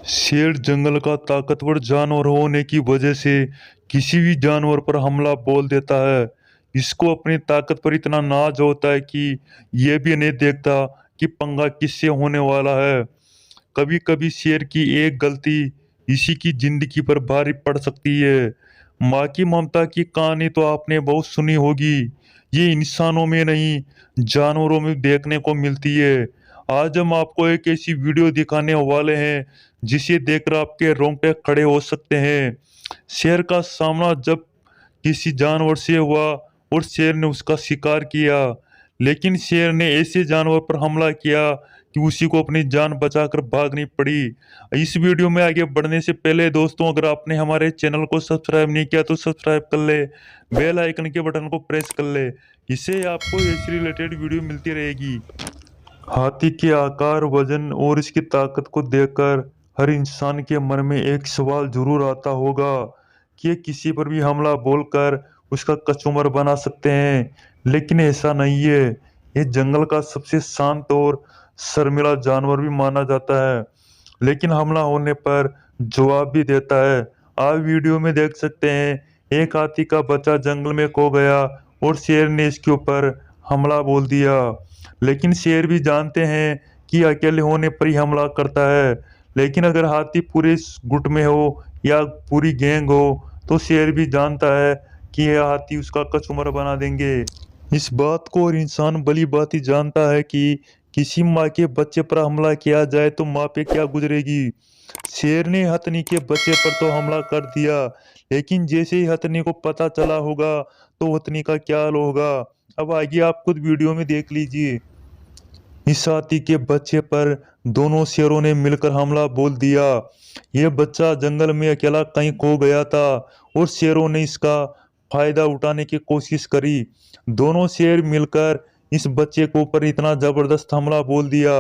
शेर जंगल का ताकतवर जानवर होने की वजह से किसी भी जानवर पर हमला बोल देता है। इसको अपनी ताकत पर इतना नाज होता है कि यह भी नहीं देखता कि पंगा किससे होने वाला है। कभी कभी शेर की एक गलती इसी की जिंदगी पर भारी पड़ सकती है। माँ की ममता की कहानी तो आपने बहुत सुनी होगी। ये इंसानों में नहीं, जानवरों में देखने को मिलती है। आज हम आपको एक ऐसी वीडियो दिखाने वाले हैं जिसे देखकर आपके रोंगटे खड़े हो सकते हैं। शेर का सामना जब किसी जानवर से हुआ और शेर ने उसका शिकार किया, लेकिन शेर ने ऐसे जानवर पर हमला किया कि उसी को अपनी जान बचाकर भागनी पड़ी। इस वीडियो में आगे बढ़ने से पहले दोस्तों, अगर आपने हमारे चैनल को सब्सक्राइब नहीं किया तो सब्सक्राइब कर ले, बेल आइकन के बटन को प्रेस कर ले। इससे आपको ऐसी रिलेटेड वीडियो मिलती रहेगी। हाथी के आकार, वजन और इसकी ताकत को देखकर हर इंसान के मन में एक सवाल जरूर आता होगा कि ये किसी पर भी हमला बोलकर उसका कचूमर बना सकते हैं। लेकिन ऐसा नहीं है। ये जंगल का सबसे शांत और शर्मिला जानवर भी माना जाता है, लेकिन हमला होने पर जवाब भी देता है। आप वीडियो में देख सकते हैं, एक हाथी का बच्चा जंगल में खो गया और शेर ने इसके ऊपर हमला बोल दिया। लेकिन शेर भी जानते हैं कि अकेले होने पर ही हमला करता है। लेकिन अगर हाथी पूरे गुट में हो या पूरी गैंग हो तो शेर भी जानता है कि यह हाथी उसका कचूमर बना देंगे। इस बात को और इंसान भली भांति जानता है कि किसी माँ के बच्चे पर हमला किया जाए तो माँ पे क्या गुजरेगी। शेर ने हथनी के बच्चे पर तो हमला कर दिया, लेकिन जैसे ही हथनी को पता चला होगा तो हथनी का क्या हाल होगा। अब आगे आप खुद वीडियो में देख लीजिए। इस हाथी के बच्चे पर दोनों शेरों ने मिलकर हमला बोल दिया। यह बच्चा जंगल में अकेला कहीं खो गया था और शेरों ने इसका फायदा उठाने की कोशिश करी। दोनों शेर मिलकर इस बच्चे के ऊपर इतना जबरदस्त हमला बोल दिया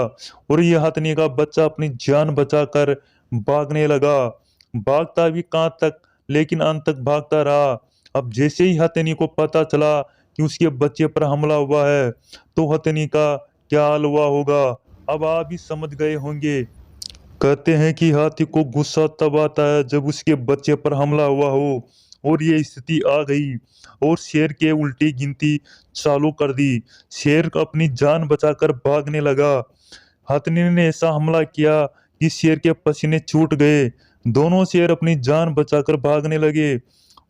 और यह हथनी का बच्चा अपनी जान बचाकर भागने लगा। भागता भी कहाँ तक, लेकिन अंत तक भागता रहा। अब जैसे ही हथनी को पता चला कि उसके बच्चे पर हमला हुआ है तो हथनी का क्या हाल हुआ होगा, अब आप भी समझ गए होंगे। कहते हैं कि हाथी को गुस्सा तब आता है जब उसके बच्चे पर हमला हुआ हो, और ये स्थिति आ गई और शेर के उल्टी गिनती चालू कर दी। शेर अपनी जान बचाकर भागने लगा। हथनी ने ऐसा हमला किया कि शेर के पसीने छूट गए। दोनों शेर अपनी जान बचाकर भागने लगे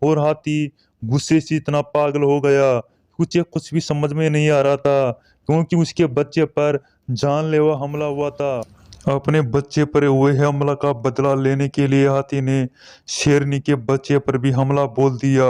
और हाथी गुस्से से इतना पागल हो गया, कुछ भी समझ में नहीं आ रहा था, क्योंकि उसके बच्चे पर जानलेवा हमला हुआ था। अपने बच्चे पर हुए हमला का बदला लेने के लिए हाथी ने शेरनी के बच्चे पर भी हमला बोल दिया।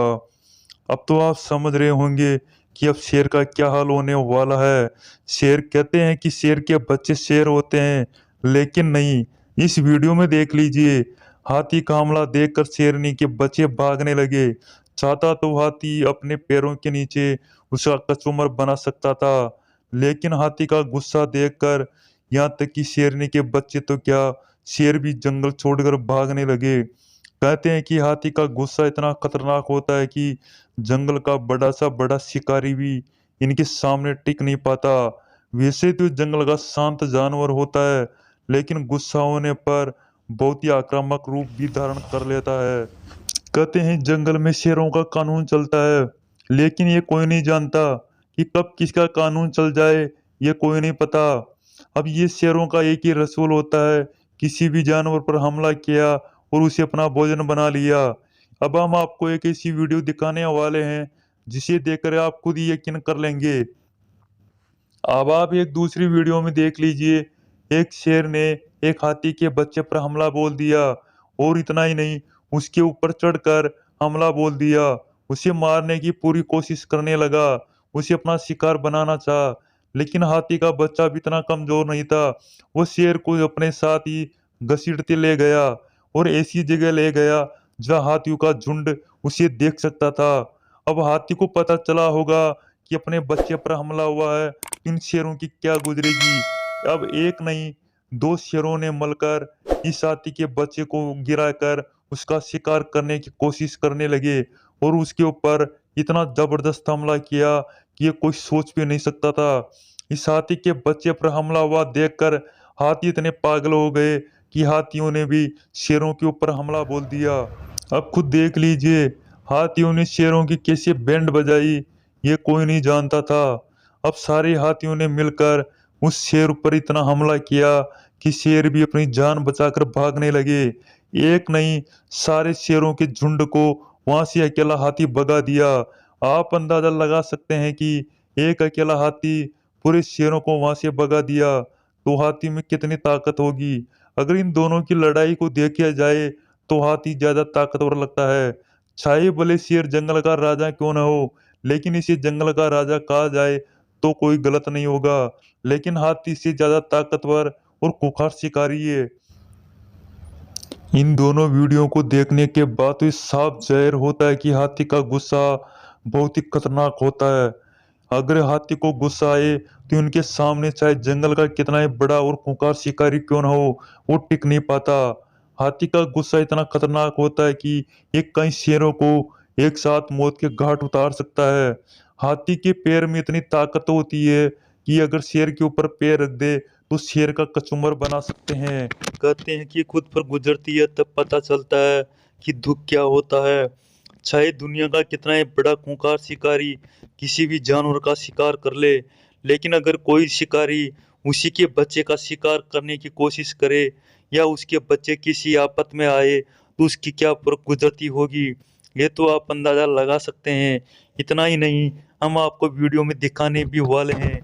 अब तो आप समझ रहे होंगे कि अब शेर का क्या हाल होने वाला है। शेर कहते हैं कि शेर के बच्चे शेर होते हैं, लेकिन नहीं। इस वीडियो में देख लीजिए, हाथी का हमला देखकर शेरनी के बच्चे भागने लगे। चाहता तो हाथी अपने पैरों के नीचे उसका कचूमर बना सकता था, लेकिन हाथी का गुस्सा देखकर यहाँ तक कि शेरनी के बच्चे तो क्या, शेर भी जंगल छोड़कर भागने लगे। कहते हैं कि हाथी का गुस्सा इतना खतरनाक होता है कि जंगल का बड़ा सा बड़ा शिकारी भी इनके सामने टिक नहीं पाता। वैसे तो जंगल का शांत जानवर होता है, लेकिन गुस्सा होने पर बहुत ही आक्रामक रूप भी धारण कर लेता है। कहते हैं जंगल में शेरों का कानून चलता है, लेकिन ये कोई नहीं जानता कि कब किसका कानून चल जाए, ये कोई नहीं पता। अब ये शेरों का एक ही रसूल होता है, किसी भी जानवर पर हमला किया और उसे अपना भोजन बना लिया। अब हम आपको एक ऐसी वीडियो दिखाने वाले हैं जिसे देखकर आप खुद ही यकीन कर लेंगे। अब आप एक दूसरी वीडियो में देख लीजिए, एक शेर ने एक हाथी के बच्चे पर हमला बोल दिया, और इतना ही नहीं, उसके ऊपर चढ़कर हमला बोल दिया, उसे मारने की पूरी कोशिश करने लगा, उसे अपना शिकार बनाना चाहा। लेकिन हाथी का बच्चा भी इतना कमजोर नहीं था, वो शेर को अपने साथ ही घसीटते ले गया और ऐसी जगह ले गया जहाँ हाथियों का झुंड उसे देख सकता था। अब हाथी को पता चला होगा कि अपने बच्चे पर हमला हुआ है, इन शेरों की क्या गुजरेगी। अब एक नहीं, दो शेरों ने मिलकर इस हाथी के बच्चे को गिराकर उसका शिकार करने की कोशिश करने लगे और उसके ऊपर इतना जबरदस्त हमला किया कि ये कोई सोच भी नहीं सकता था। इस हाथी के बच्चे पर हमला हुआ देखकर हाथी इतने पागल हो गए कि हाथियों ने भी शेरों के ऊपर हमला बोल दिया। अब खुद देख लीजिए, हाथियों ने शेरों की कैसे बैंड बजाई, ये कोई नहीं जानता था। अब सारे हाथियों ने मिलकर उस शेर पर इतना हमला किया कि शेर भी अपनी जान बचाकर भागने लगे। एक नहीं, सारे शेरों के झुंड को वहां से अकेला हाथी भगा दिया। आप अंदाजा लगा सकते हैं कि एक अकेला हाथी पूरे शेरों को वहां से भगा दिया तो हाथी में कितनी ताकत होगी। अगर इन दोनों की लड़ाई को देखा जाए तो हाथी ज्यादा ताकतवर लगता है। चाहे भले शेर जंगल का राजा क्यों न हो, लेकिन इसे जंगल का राजा कहा जाए तो कोई गलत नहीं होगा। लेकिन हाथी से ज्यादा ताकतवर और खुखार शिकारी है। इन दोनों वीडियो को देखने के बाद तो ये साफ जाहिर होता है कि हाथी का गुस्सा बहुत ही खतरनाक होता है। अगर हाथी को गुस्सा आए तो उनके सामने चाहे जंगल का कितना ही बड़ा और खूंखार शिकारी क्यों ना हो, वो टिक नहीं पाता। हाथी का गुस्सा इतना खतरनाक होता है कि ये कई शेरों को एक साथ मौत के घाट उतार सकता है। हाथी के पैर में इतनी ताकत होती है कि अगर शेर के ऊपर पैर रख दे तो शेर का कचूमर बना सकते हैं। कहते हैं कि खुद पर गुजरती है तब पता चलता है कि दुख क्या होता है। चाहे दुनिया का कितना ही बड़ा खूंखार शिकारी किसी भी जानवर का शिकार कर ले, लेकिन अगर कोई शिकारी उसी के बच्चे का शिकार करने की कोशिश करे या उसके बच्चे किसी आफत में आए तो उसकी क्या पर गुजरती होगी, ये तो आप अंदाजा लगा सकते हैं। इतना ही नहीं, हम आपको वीडियो में दिखाने भी वाले हैं।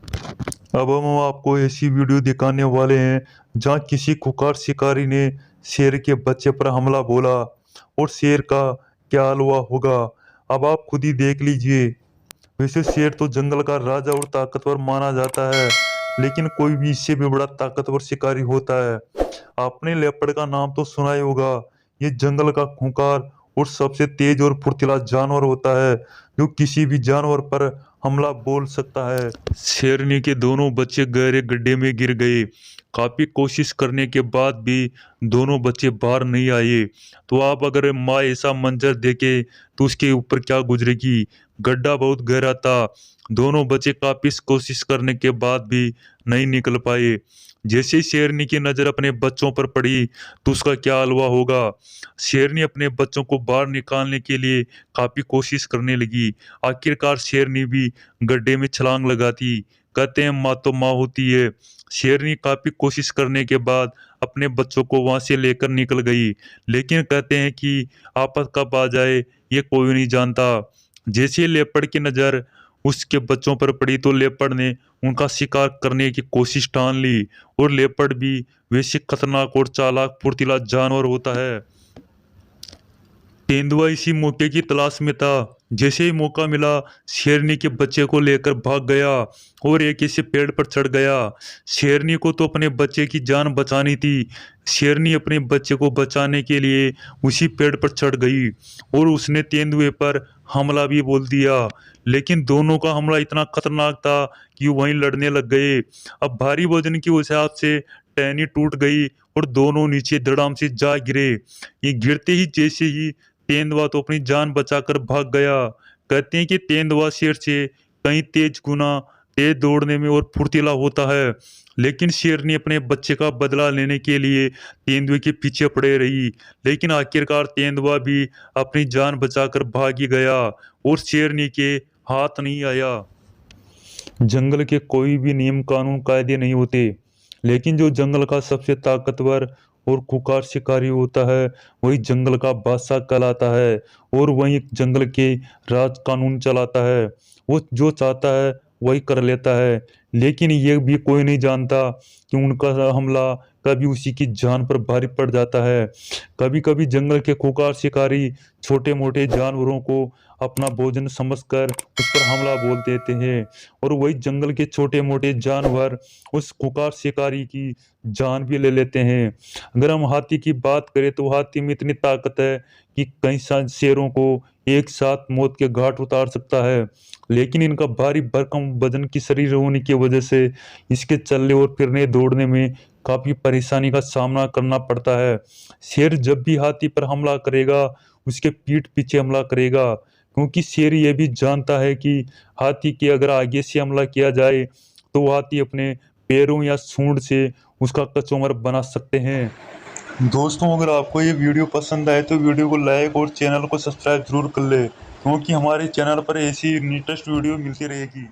अब हम आपको ऐसी वीडियो दिखाने वाले हैं जहाँ किसी खुखार शिकारी ने शेर के बच्चे पर हमला बोला और शेर का क्या हाल हुआ होगा, अब आप खुद ही देख लीजिए। वैसे शेर तो जंगल का राजा और ताकतवर माना जाता है, लेकिन कोई भी इससे भी बड़ा ताकतवर शिकारी होता है। आपने लेपर्ड का नाम तो सुना ही होगा। ये जंगल का खूंखार और सबसे तेज और फुर्तीला जानवर होता है जो किसी भी जानवर पर हमला बोल सकता है। शेरनी के दोनों बच्चे गहरे गड्ढे में गिर गए। काफी कोशिश करने के बाद भी दोनों बच्चे बाहर नहीं आए। तो आप अगर माँ ऐसा मंजर देखे तो उसके ऊपर क्या गुजरेगी। गड्ढा बहुत गहरा था। दोनों बच्चे काफी कोशिश करने के बाद भी नहीं निकल पाए। जैसे ही शेरनी की नजर अपने बच्चों पर पड़ी तो उसका क्या हाल हुआ होगा। शेरनी अपने बच्चों को बाहर निकालने के लिए काफी कोशिश करने लगी। आखिरकार शेरनी भी गड्ढे में छलांग लगाती। कहते हैं माँ तो माँ होती है। शेरनी काफी कोशिश करने के बाद अपने बच्चों को वहां से लेकर निकल गई, लेकिन कहते हैं कि आफत कब आ जाए ये कोई नहीं जानता। जैसे लेपर्ड की नजर उसके बच्चों पर पड़ी तो लेपर्ड ने उनका शिकार करने की कोशिश ठान ली। और लेपर्ड भी वैसे खतरनाक और चालाक फुर्तीला जानवर होता है। तेंदुआ इसी मौके की तलाश में था। जैसे ही मौका मिला शेरनी के बच्चे को लेकर भाग गया और एक ऐसे पेड़ पर चढ़ गया। शेरनी को तो अपने बच्चे की जान बचानी थी। शेरनी अपने बच्चे को बचाने के लिए उसी पेड़ पर चढ़ गई और उसने तेंदुए पर हमला भी बोल दिया। लेकिन दोनों का हमला इतना खतरनाक था कि वहीं लड़ने लग गए। अब भारी वजन की वजह से टहनी टूट गई और दोनों नीचे धड़ाम से जा गिरे। ये गिरते ही जैसे ही तेंदुआ तो अपनी जान बचाकर भाग गया। कहते हैं कि तेंदुआ शेर से कई तेज गुना तेज दौड़ने में और फुर्तीला होता है। लेकिन शेरनी अपने बच्चे का बदला लेने के लिए तेंदुए के पीछे पड़े रही। लेकिन आखिरकार तेंदुआ भी अपनी जान बचाकर भाग ही गया और शेरनी के हाथ नहीं आया। जंगल के कोई भी नियम कानून कायदे नहीं होते, लेकिन जो जंगल का सबसे ताकतवर और खुखार शिकारी होता है वही जंगल का बादशाह कहलाता है और वही जंगल के राज कानून चलाता है। वो जो चाहता है वही कर लेता है। लेकिन ये भी कोई नहीं जानता कि उनका हमला कभी उसी की जान पर भारी पड़ जाता है। कभी कभी जंगल के खुखार शिकारी छोटे मोटे जानवरों को अपना भोजन समझकर उस पर हमला बोल देते हैं और वही जंगल के छोटे मोटे जानवर उस खुखार शिकारी की जान भी ले लेते हैं। अगर हम हाथी की बात करें तो हाथी में इतनी ताकत है कि कई शेरों को एक साथ मौत के घाट उतार सकता है। लेकिन इनका भारी भरकम वजन की शरीर होने की वजह से इसके चलने और फिरने दौड़ने में काफी परेशानी का सामना करना पड़ता है। शेर जब भी हाथी पर हमला करेगा उसके पीठ पीछे हमला करेगा, क्योंकि शेर ये भी जानता है कि हाथी के अगर आगे से हमला किया जाए तो हाथी अपने पैरों या सूंड से उसका कचूमर बना सकते हैं। दोस्तों अगर आपको ये वीडियो पसंद आए तो वीडियो को लाइक और चैनल को सब्सक्राइब जरूर कर ले, क्योंकि हमारे चैनल पर ऐसी लेटेस्ट वीडियो मिलती रहेगी।